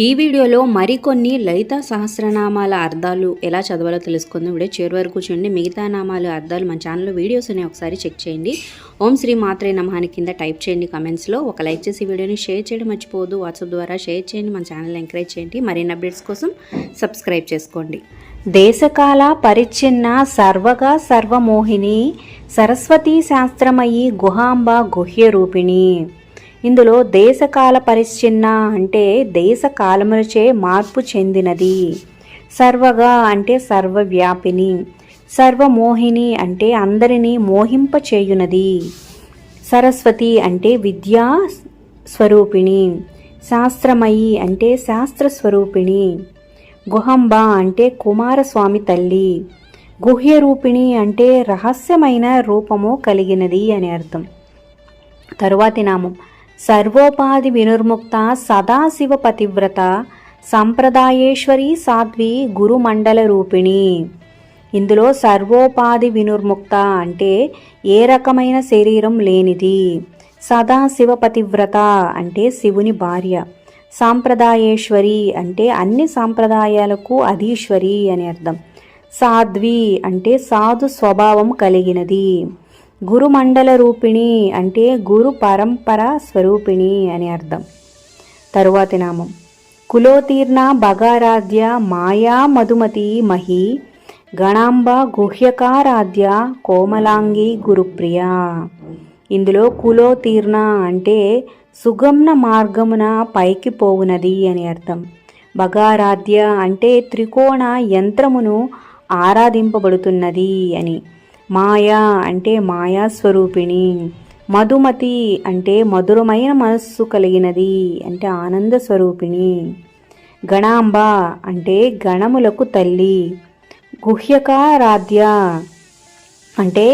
ఈ వీడియోలో మరికొన్ని లలిత సహస్రనామాల అర్థాలు ఎలా చదవాలో తెలుసుకుందాం. వీడియో చివరి వరకు చూడండి. మిగతా నామాలు అర్థాలు మన ఛానల్లో వీడియోస్ ఉన్నాయి, ఒకసారి చెక్ చేయండి. ఓం శ్రీ మాత్రే నమః అని కింద టైప్ చేయండి. కమెంట్స్లో ఒక లైక్ చేసి వీడియోని షేర్ చేయడం మర్చిపోవద్దు. వాట్సాప్ ద్వారా షేర్ చేయండి. మన ఛానల్ ఎంకరేజ్ చేయండి. మరిన్ని అప్డేట్స్ కోసం సబ్స్క్రైబ్ చేసుకోండి. దేశకాల పరిచ్ఛిన్న సర్వగా సర్వమోహిని సరస్వతీ శాస్త్రమయి గుహాంబ గుహ్య రూపిణి. ఇందులో దేశకాల పరిచ్ఛిన్న అంటే దేశకాలములచే మార్పు చెందినది. సర్వగా అంటే సర్వవ్యాపిని. సర్వమోహిని అంటే అందరినీ మోహింపచేయునది. సరస్వతి అంటే విద్యా స్వరూపిణి. శాస్త్రమయి అంటే శాస్త్రస్వరూపిణి. గుహంబ అంటే కుమారస్వామి తల్లి. గుహ్య రూపిణి అంటే రహస్యమైన రూపము కలిగినది అని అర్థం. తరువాతి నామం సర్వోపాధి వినుర్ముక్త సదాశివ పతివ్రత సంప్రదాయేశ్వరి సాధ్వి గురుమండల రూపిణి. ఇందులో సర్వోపాధి వినుర్ముక్త అంటే ఏ రకమైన శరీరం లేనిది. సదాశివ పతివ్రత అంటే శివుని భార్య. సాంప్రదాయేశ్వరి అంటే అన్ని సాంప్రదాయాలకు అధీశ్వరి అని అర్థం. సాధ్వి అంటే సాధు స్వభావం కలిగినది. గురుమండల రూపిణి అంటే గురు పరంపర స్వరూపిణి అని అర్థం. తరువాతి నామం కులోతీర్ణ భగారాధ్య మాయా మధుమతి మహి గణాంబ గుహ్యకారాధ్య కోమలాంగి గురుప్రియ. ఇందులో కులోతీర్ణ అంటే సుగమ్న మార్గమున పైకి పోవునది అని అర్థం. భగారాధ్య అంటే త్రికోణ యంత్రమును ఆరాధింపబడుతున్నది అని. మాయా అంటే మాయాస్వరూపిణి. మధుమతి అంటే మధురమైన మనస్సు కలిగినది అంటే ఆనంద స్వరూపిణి. గణాంబ అంటే గణములకు తల్లి. గుహ్యకారాధ్య అంటే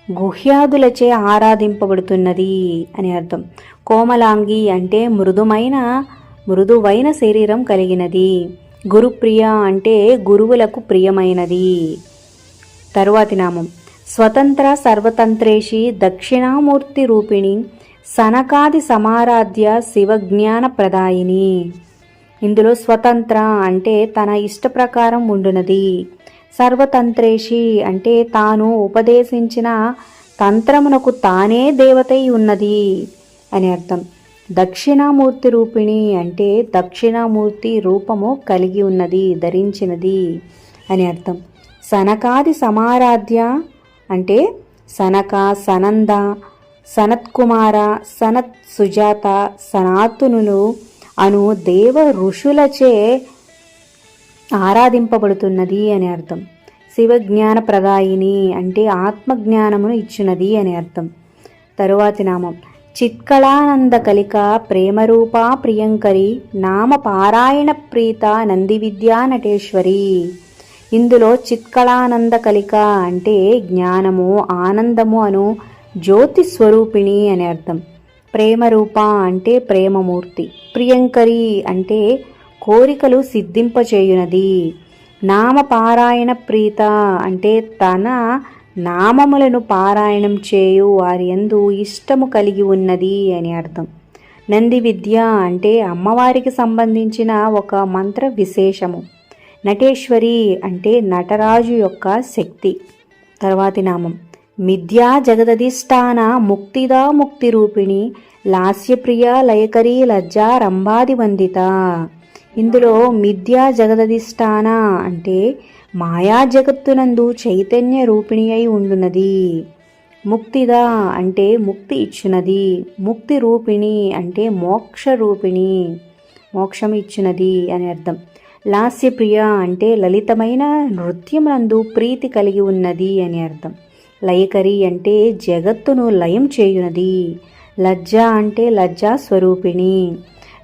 గుహ్యాదులచే ఆరాధింపబడుతున్నది అని అర్థం. కోమలాంగి అంటే మృదువైన శరీరం కలిగినది. గురుప్రియ అంటే గురువులకు ప్రియమైనది. తరువాతి నామం స్వతంత్ర సర్వతంత్రేషి దక్షిణామూర్తి రూపిణి సనకాది సమారాధ్య శివజ్ఞాన ప్రదాయిని. ఇందులో స్వతంత్ర అంటే తన ఇష్ట ప్రకారం ఉండునది. సర్వతంత్రేషి అంటే తాను ఉపదేశించిన తంత్రమునకు తానే దేవతై ఉన్నది అని అర్థం. దక్షిణామూర్తి రూపిణి అంటే దక్షిణామూర్తి రూపము కలిగి ఉన్నది, ధరించినది అని అర్థం. సనకాది సమారాధ్య అంటే సనక, సనంద, సనత్కుమార, సనత్ సుజాత, సనాతునులు అను దేవ ఋషులచే ఆరాధింపబడుతున్నది అని అర్థం. శివజ్ఞాన ప్రదాయిని అంటే ఆత్మజ్ఞానమును ఇచ్చినది అని అర్థం. తరువాతి నామం చిత్కళానంద కలిక ప్రేమరూపా ప్రియంకరి నామ పారాయణ ప్రీత నంది విద్యా నటేశ్వరి. ఇందులో చిత్కళానంద కలిక అంటే జ్ఞానము, ఆనందము అను జ్యోతి స్వరూపిణి అని అర్థం. ప్రేమరూప అంటే ప్రేమమూర్తి. ప్రియంకరి అంటే కోరికలు సిద్ధింపచేయునది. నామ పారాయణ ప్రీత అంటే తన నామములను పారాయణం చేయు వారి యందు ఇష్టము కలిగి ఉన్నది అని అర్థం. నంది విద్య అంటే అమ్మవారికి సంబంధించిన ఒక మంత్ర విశేషము. నటేశ్వరి అంటే నటరాజు యొక్క శక్తి. తర్వాతి నామం మిథ్యా జగదధిష్టాన ముక్తిదా ముక్తి రూపిణి లాస్యప్రియ లయకరి లజ్జా రంభాది వందిత. ఇందులో మిథ్యా జగదధిష్టాన అంటే మాయా జగత్తునందు చైతన్య రూపిణి అయి ఉండునది. ముక్తిదా అంటే ముక్తి ఇచ్చునది. ముక్తి రూపిణి అంటే మోక్ష రూపిణి, మోక్షం ఇచ్చినది అని అర్థం. లాస్యప్రియ అంటే లలితమైన నృత్యమునందు ప్రీతి కలిగి ఉన్నది అని అర్థం. లయకరి అంటే జగత్తును లయం చేయునది. లజ్జ అంటే లజ్జా స్వరూపిణి.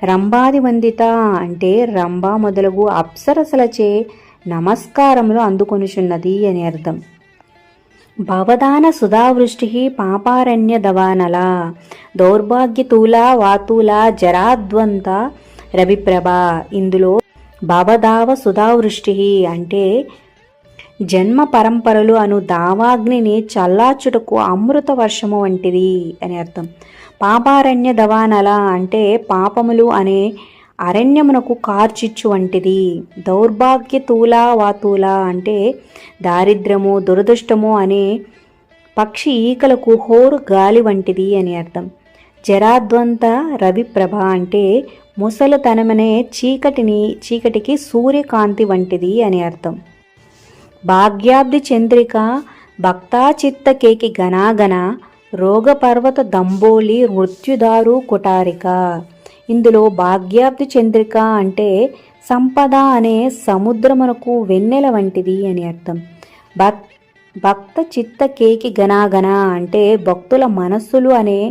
రంభాది వందిత అంటే రంభ మొదలగు అప్సరసలచే నమస్కారములు అందుకొనుచున్నది అని అర్థం. భవదాన సుధావృష్టి పాపారణ్య దవానల దౌర్భాగ్యతూల వాతూల జరాద్వంత రవిప్రభ. ఇందులో భవదావ సుధావృష్టి అంటే జన్మ పరంపరలు అను దావాగ్నిని చల్లార్చుటకు అమృత వర్షము వంటిది అని అర్థం. పాపారణ్య దవానల అంటే పాపములు అనే అరణ్యమునకు కార్చిచ్చు వంటిది. దౌర్భాగ్య తూలా వాతూలా అంటే దారిద్ర్యము దురదృష్టము అనే పక్షి ఈకలకు హోరు గాలి వంటిది అని అర్థం. జరాద్వంత రవిప్రభ అంటే ముసలుతనమనే చీకటికి సూర్యకాంతి వంటిది అని అర్థం. భాగ్యాబ్ది చంద్రిక భక్తాచిత్త కేకి గనాగన రోగపర్వత దంబోలి మృత్యుదారు కుటారిక. ఇందులో భాగ్యాబ్ది చంద్రిక అంటే సంపద అనే సముద్రమునకు వెన్నెల వంటిది అని అర్థం. భక్త చిత్త కేకి గనాగన అంటే భక్తుల మనస్సులు అనే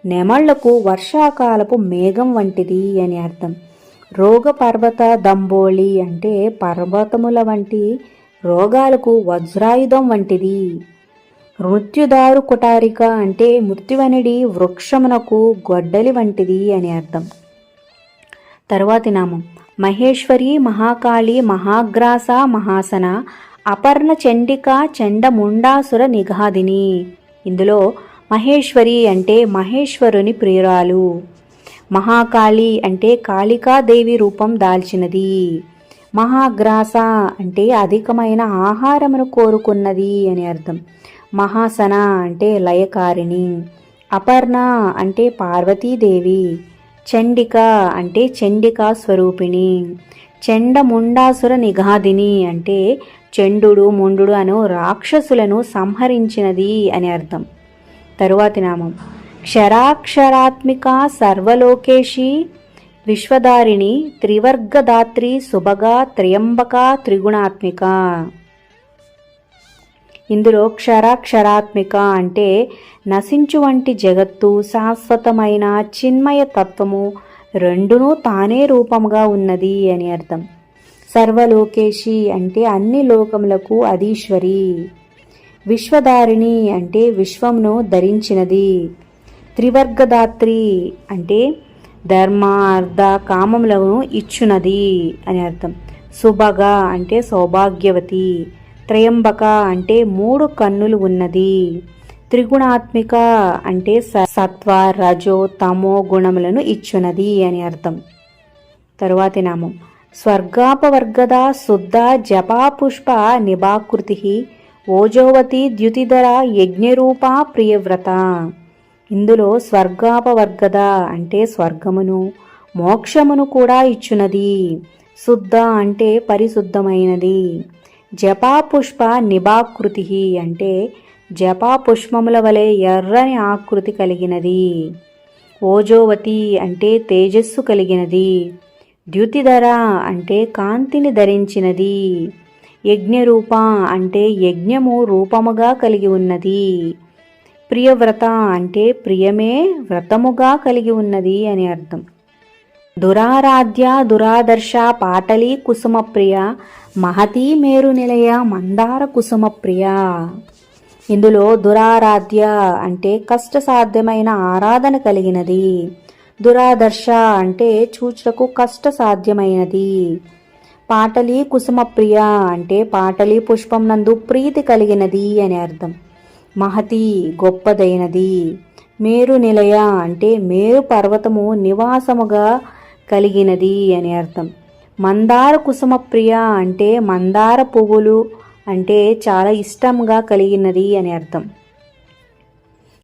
నెమళ్లకు వర్షాకాలపు మేఘం వంటిది అని అర్థం. రోగ పర్వత దంబోళి అంటే పర్వతముల వంటి రోగాలకు వజ్రాయుధం వంటిది. మృత్యుదారు కుటారిక అంటే మృత్యువనిడి వృక్షమునకు గొడ్డలి వంటిది అని అర్థం. తరువాతి నామం మహేశ్వరి మహాకాళి మహాగ్రాస మహాసన అపర్ణ చండిక చండముండాసుర నిఘాదిని. ఇందులో మహేశ్వరి అంటే మహేశ్వరుని ప్రియురాలు. మహాకాళి అంటే కాళికాదేవి రూపం దాల్చినది. మహాగ్రాస అంటే అధికమైన ఆహారమును కోరుకున్నది అని అర్థం. మహాసన అంటే లయకారిణి. అపర్ణ అంటే పార్వతీదేవి. చండిక అంటే చండికా స్వరూపిణి. చండముండాసుర నిఘాదిని అంటే చండు ముండు అను రాక్షసులను సంహరించినది అని అర్థం. తరువాతి నామం క్షరాక్షరాత్మిక సర్వలోకేశి విశ్వదారిణి త్రివర్గదాత్రి సుభగా త్రయంబక త్రిగుణాత్మిక. ఇందులో క్షరాక్షరాత్మిక అంటే నశించు వంటి జగత్తు శాశ్వతమైన చిన్మయ తత్వము రెండునూ తానే రూపముగా ఉన్నది అని అర్థం. సర్వలోకేశి అంటే అన్ని లోకములకు అధీశ్వరి. విశ్వధారిణి అంటే విశ్వమును ధరించినది. త్రివర్గదాత్రి అంటే ధర్మ అర్థ కామములను ఇచ్చునది అని అర్థం. సుభగ అంటే సౌభాగ్యవతి. త్రయంబక అంటే 3 కన్నులు ఉన్నది. త్రిగుణాత్మిక అంటే సత్వ రజో తమో గుణములను ఇచ్చునది అని అర్థం. తరువాతి నామం స్వర్గాపవర్గద శుద్ధ జపా పుష్ప నిభాకృతి ఓజోవతి ద్యుతిధర యజ్ఞరూప ప్రియవ్రత. ఇందులో స్వర్గాపవర్గద అంటే స్వర్గమును మోక్షమును కూడా ఇచ్చునది. శుద్ధ అంటే పరిశుద్ధమైనది. జపా పుష్ప నిభాకృతి అంటే జపా పుష్పముల వలె ఎర్రని ఆకృతి కలిగినది. ఓజోవతి అంటే తేజస్సు కలిగినది. ద్యుతిధర అంటే కాంతిని ధరించినది. యజ్ఞరూప అంటే యజ్ఞము రూపముగా కలిగి ఉన్నది. ప్రియవ్రత అంటే ప్రియమే వ్రతముగా కలిగి ఉన్నది అని అర్థం. దురారాధ్య దురాదర్శ పాటలీ కుసుమప్రియ మహతీ మేరు నిలయ మందార కుసుమప్రియ. ఇందులో దురారాధ్య అంటే కష్టసాధ్యమైన ఆరాధన కలిగినది. దురాదర్శ అంటే చూచుటకు కష్టసాధ్యమైనది. పాటలీ కుసుమప్రియ అంటే పాటలీ పుష్పం నందు ప్రీతి కలిగినది అని అర్థం. మహతి గొప్పదైనది. మేరు నిలయ అంటే మేరు పర్వతము నివాసముగా కలిగినది అని అర్థం. మందార కుసుమప్రియ అంటే మందార పువ్వులు అంటే చాలా ఇష్టంగా కలిగినది అని అర్థం.